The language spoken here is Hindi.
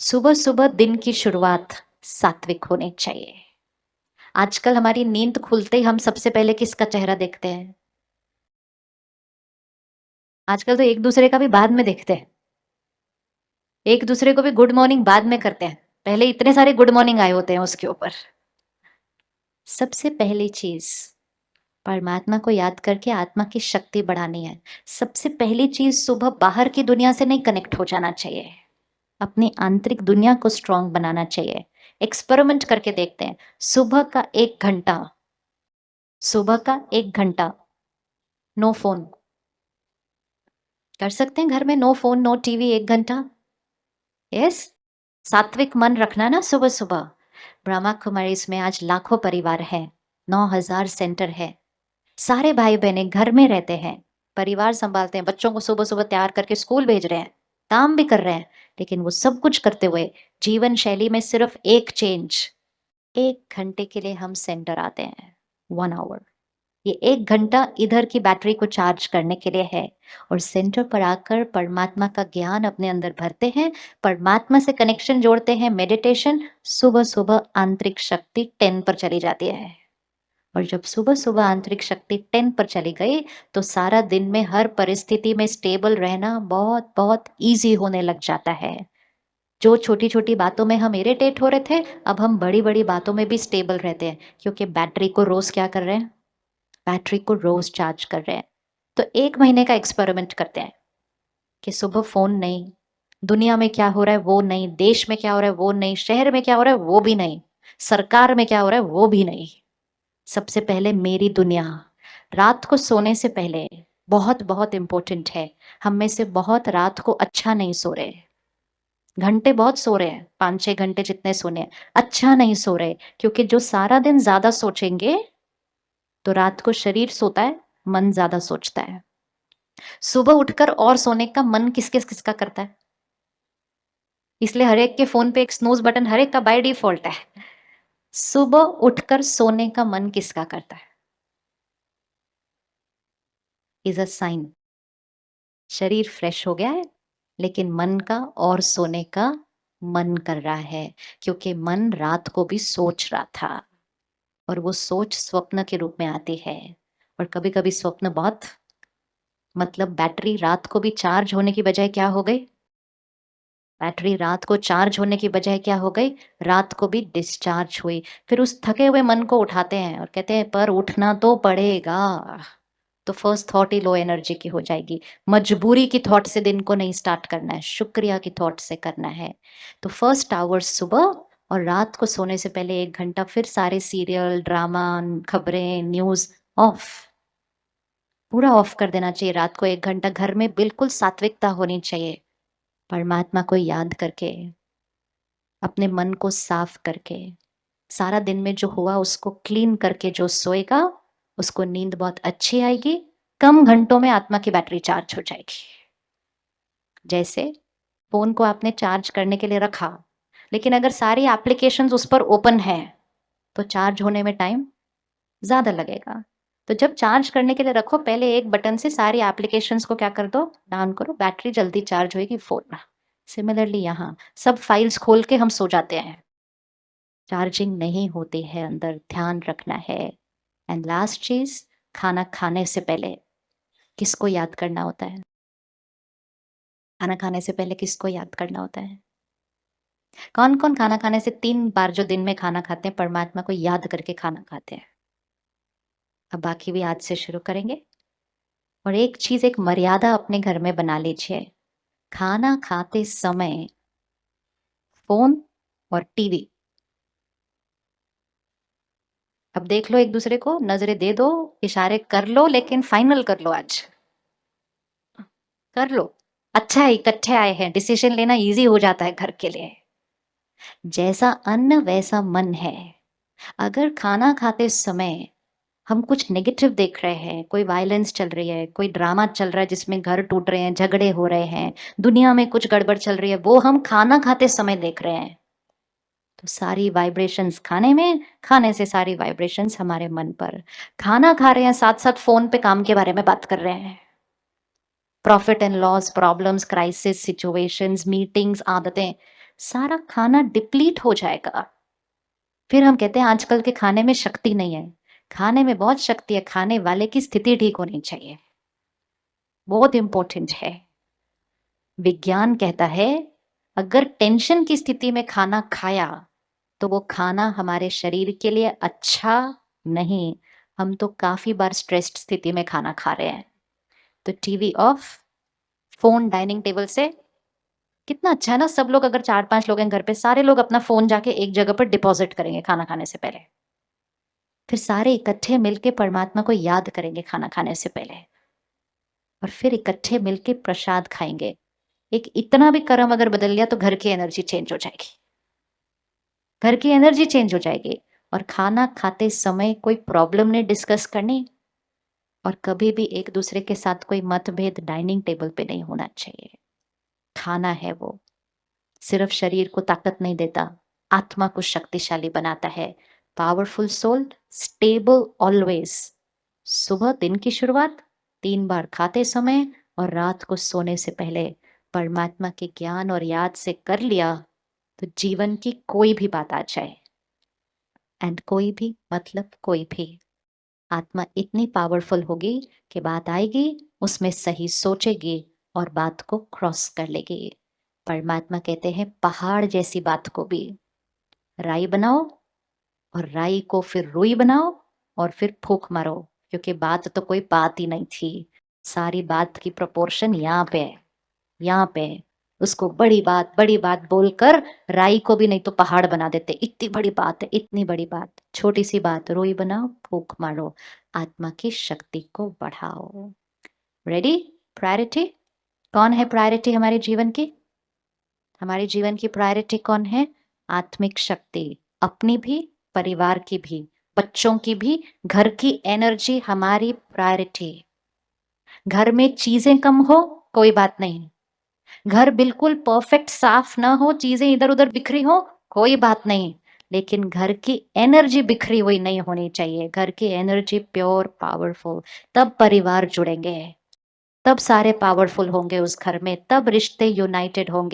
सुबह सुबह दिन की शुरुआत सात्विक होनी चाहिए। आजकल हमारी नींद खुलते ही हम सबसे पहले किसका चेहरा देखते हैं? आजकल तो एक दूसरे का भी बाद में देखते हैं। एक दूसरे को भी गुड मॉर्निंग बाद में करते हैं। पहले इतने सारे गुड मॉर्निंग आए होते हैं उसके ऊपर। सबसे पहली चीज परमात्मा को याद करके आत्मा की शक्ति बढ़ानी है। सबसे पहली चीज सुबह बाहर की दुनिया से नहीं कनेक्ट हो जाना चाहिए। अपनी आंतरिक दुनिया को स्ट्रांग बनाना चाहिए। एक्सपेरिमेंट करके देखते हैं। सुबह का 1 घंटा नो फोन कर सकते हैं। घर में नो फोन नो टीवी 1 घंटा। यस, सात्विक मन रखना ना सुबह सुबह। ब्रह्मा कुमारी में आज लाखों परिवार है, 9,000 सेंटर है। सारे भाई बहने घर में रहते हैं, परिवार संभालते हैं, बच्चों को सुबह सुबह तैयार करके स्कूल भेज रहे हैं, काम भी कर रहे हैं। लेकिन वो सब कुछ करते हुए जीवन शैली में सिर्फ एक चेंज, 1 घंटे के लिए हम सेंटर आते हैं। 1 आवर, ये 1 घंटा इधर की बैटरी को चार्ज करने के लिए है। और सेंटर पर आकर परमात्मा का ज्ञान अपने अंदर भरते हैं, परमात्मा से कनेक्शन जोड़ते हैं। मेडिटेशन, सुबह सुबह आंतरिक शक्ति 10 पर चली जाती है। और जब सुबह सुबह आंतरिक शक्ति 10 पर चली गई तो सारा दिन में हर परिस्थिति में स्टेबल रहना बहुत बहुत ईजी होने लग जाता है। जो छोटी छोटी बातों में हम इरिटेट हो रहे थे, अब हम बड़ी बड़ी बातों में भी स्टेबल रहते हैं, क्योंकि बैटरी को रोज क्या कर रहे हैं? बैटरी को रोज चार्ज कर रहे हैं। तो 1 महीने का एक्सपेरिमेंट करते हैं कि सुबह फोन नहीं, दुनिया में क्या हो रहा है वो नहीं, देश में क्या हो रहा है वो नहीं, शहर में क्या हो रहा है वो भी नहीं, सरकार में क्या हो रहा है वो भी नहीं। सबसे पहले मेरी दुनिया। रात को सोने से पहले बहुत बहुत इंपॉर्टेंट है। हम में से बहुत रात को अच्छा नहीं सो रहे। घंटे बहुत सो रहे हैं, 5-6 घंटे जितने सोने हैं, अच्छा नहीं सो रहे। क्योंकि जो सारा दिन ज्यादा सोचेंगे तो रात को शरीर सोता है, मन ज्यादा सोचता है। सुबह उठकर और सोने का मन किसका करता है? इसलिए हर एक के फोन पे एक स्नूज बटन हर एक का बाय डिफॉल्ट है। सुबह उठकर सोने का मन किसका करता है? इज अ साइन शरीर फ्रेश हो गया है, लेकिन मन का और सोने का मन कर रहा है। क्योंकि मन रात को भी सोच रहा था, और वो सोच स्वप्न के रूप में आती है। और कभी कभी स्वप्न बहुत, मतलब बैटरी रात को भी चार्ज होने की बजाय क्या हो गई? बैटरी रात को चार्ज होने की बजाय क्या हो गई? रात को भी डिस्चार्ज हुई। फिर उस थके हुए मन को उठाते हैं और कहते हैं पर उठना तो पड़ेगा। तो फर्स्ट थॉट ही लो एनर्जी की हो जाएगी। मजबूरी की थॉट से दिन को नहीं स्टार्ट करना है, शुक्रिया की थॉट से करना है। तो फर्स्ट आवर्स सुबह, और रात को सोने से पहले 1 घंटा फिर सारे सीरियल ड्रामा खबरें न्यूज ऑफ, पूरा ऑफ कर देना चाहिए। रात को 1 घंटा घर में बिल्कुल सात्विकता होनी चाहिए। परमात्मा को याद करके, अपने मन को साफ करके, सारा दिन में जो हुआ उसको क्लीन करके जो सोएगा उसको नींद बहुत अच्छी आएगी। कम घंटों में आत्मा की बैटरी चार्ज हो जाएगी। जैसे फोन को आपने चार्ज करने के लिए रखा, लेकिन अगर सारी एप्लीकेशंस उस पर ओपन है तो चार्ज होने में टाइम ज्यादा लगेगा। तो जब चार्ज करने के लिए रखो, पहले एक बटन से सारी एप्लीकेशंस को क्या कर दो? डाउन करो, बैटरी जल्दी चार्ज होगी फोन में। सिमिलरली यहाँ सब फाइल्स खोल के हम सो जाते हैं, चार्जिंग नहीं होती है अंदर, ध्यान रखना है। एंड लास्ट चीज, खाना खाने से पहले किसको याद करना होता है? खाना खाने से पहले किसको याद करना होता है? कौन कौन खाना खाने से 3 बार जो दिन में खाना खाते हैं परमात्मा को याद करके खाना खाते हैं? अब बाकी भी आज से शुरू करेंगे। और एक चीज, एक मर्यादा अपने घर में बना लीजिए। खाना खाते समय फोन और टीवी, अब देख लो एक दूसरे को, नजरें दे दो, इशारे कर लो, लेकिन फाइनल कर लो, आज कर लो। अच्छा है इकट्ठे आए हैं, डिसीजन लेना इजी हो जाता है घर के लिए। जैसा अन्न वैसा मन है। अगर खाना खाते समय हम कुछ नेगेटिव देख रहे हैं, कोई वायलेंस चल रही है, कोई ड्रामा चल रहा है जिसमें घर टूट रहे हैं, झगड़े हो रहे हैं, दुनिया में कुछ गड़बड़ चल रही है, वो हम खाना खाते समय देख रहे हैं, तो सारी वाइब्रेशंस खाने में, खाने से सारी वाइब्रेशंस हमारे मन पर। खाना खा रहे हैं, साथ साथ फोन पे काम के बारे में बात कर रहे हैं, profit and loss, problems, crisis situations, meetings, आदतें, सारा खाना डिप्लीट हो जाएगा। फिर हम कहते हैं आजकल के खाने में शक्ति नहीं है। खाने में बहुत शक्ति है, खाने वाले की स्थिति ठीक होनी चाहिए, बहुत इंपॉर्टेंट है। विज्ञान कहता है अगर टेंशन की स्थिति में खाना खाया तो वो खाना हमारे शरीर के लिए अच्छा नहीं। हम तो काफी बार स्ट्रेस्ड स्थिति में खाना खा रहे हैं। तो TV off, phone dining table से। कितना अच्छा है ना, सब लोग अगर 4-5 लोग हैं घर पे, सारे लोग अपना फोन जाके एक जगह पर डिपॉजिट करेंगे खाना खाने से पहले। फिर सारे इकट्ठे मिलके परमात्मा को याद करेंगे खाना खाने से पहले, और फिर इकट्ठे मिलके प्रसाद खाएंगे। एक इतना भी कर्म अगर बदल लिया तो घर की एनर्जी चेंज हो जाएगी, घर की एनर्जी चेंज हो जाएगी। और खाना खाते समय कोई प्रॉब्लम नहीं डिस्कस करनी, और कभी भी एक दूसरे के साथ कोई मतभेद डाइनिंग टेबल पे नहीं होना चाहिए। खाना है वो सिर्फ शरीर को ताकत नहीं देता, आत्मा को शक्तिशाली बनाता है। Powerful soul, stable always. सुबह दिन की शुरुआत 3 बार खाते समय और रात को सोने से पहले परमात्मा के ज्ञान और याद से कर लिया तो जीवन की कोई भी बात आ जाए, एंड कोई भी मतलब कोई भी, आत्मा इतनी पावरफुल होगी कि बात आएगी उसमें सही सोचेगी और बात को क्रॉस कर लेगी। परमात्मा कहते हैं पहाड़ जैसी बात को भी राई बनाओ, और राई को फिर रुई बनाओ, और फिर फूंक मारो, क्योंकि बात तो कोई बात ही नहीं थी। सारी बात की प्रोपोर्शन यहाँ पे है, यहाँ पे है। उसको बड़ी बात बोलकर राई को भी नहीं तो पहाड़ बना देते। इतनी बड़ी बात है, इतनी बड़ी बात, छोटी सी बात रुई बनाओ, फूंक मारो, आत्मा की शक्ति को बढ़ाओ। रेडी? प्रायोरिटी कौन है? प्रायोरिटी हमारे जीवन की, हमारे जीवन की प्रायोरिटी कौन है? आत्मिक शक्ति, अपनी भी, परिवार की भी, बच्चों की भी, घर की एनर्जी हमारी प्रायोरिटी। घर में चीजें कम हो कोई बात नहीं, घर बिल्कुल परफेक्ट साफ ना हो, चीजें इधर उधर बिखरी हो कोई बात नहीं, लेकिन घर की एनर्जी बिखरी हुई नहीं होनी चाहिए। घर की एनर्जी प्योर पावरफुल, तब परिवार जुड़ेंगे, तब सारे पावरफुल होंगे उस घर में, तब रिश्ते यूनाइटेड होंगे।